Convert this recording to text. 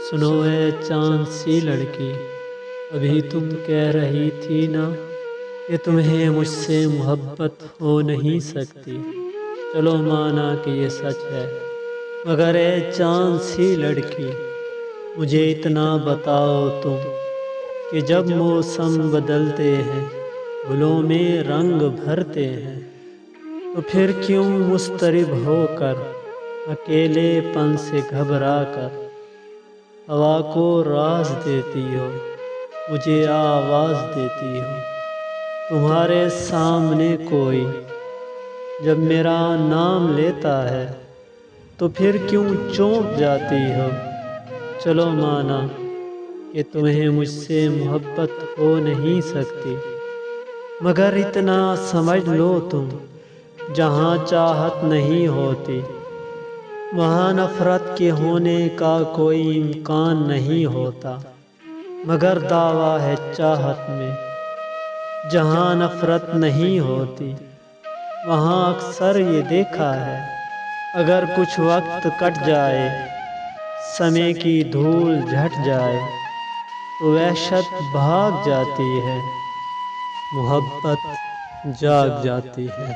سنو اے چاند سی لڑکی، ابھی تم کہہ رہی تھی نا کہ تمہیں مجھ سے محبت ہو نہیں سکتی۔ چلو مانا کہ یہ سچ ہے، مگر اے چاند سی لڑکی، مجھے اتنا بتاؤ تم کہ جب موسم بدلتے ہیں، گلوں میں رنگ بھرتے ہیں، تو پھر کیوں مضطرب ہو کر، اکیلے پن سے گھبرا کر، ہوا کو راز دیتی ہو، مجھے آواز دیتی ہو؟ تمہارے سامنے کوئی جب میرا نام لیتا ہے تو پھر کیوں چونک جاتی ہو؟ چلو مانا کہ تمہیں مجھ سے محبت ہو نہیں سکتی، مگر اتنا سمجھ لو تم، جہاں چاہت نہیں ہوتی وہاں نفرت کے ہونے کا کوئی امکان نہیں ہوتا، مگر دعویٰ ہے چاہت میں۔ جہاں نفرت نہیں ہوتی وہاں اکثر یہ دیکھا ہے، اگر کچھ وقت کٹ جائے، سمے کی دھول جھٹ جائے، تو وحشت بھاگ جاتی ہے، محبت جاگ جاتی ہے۔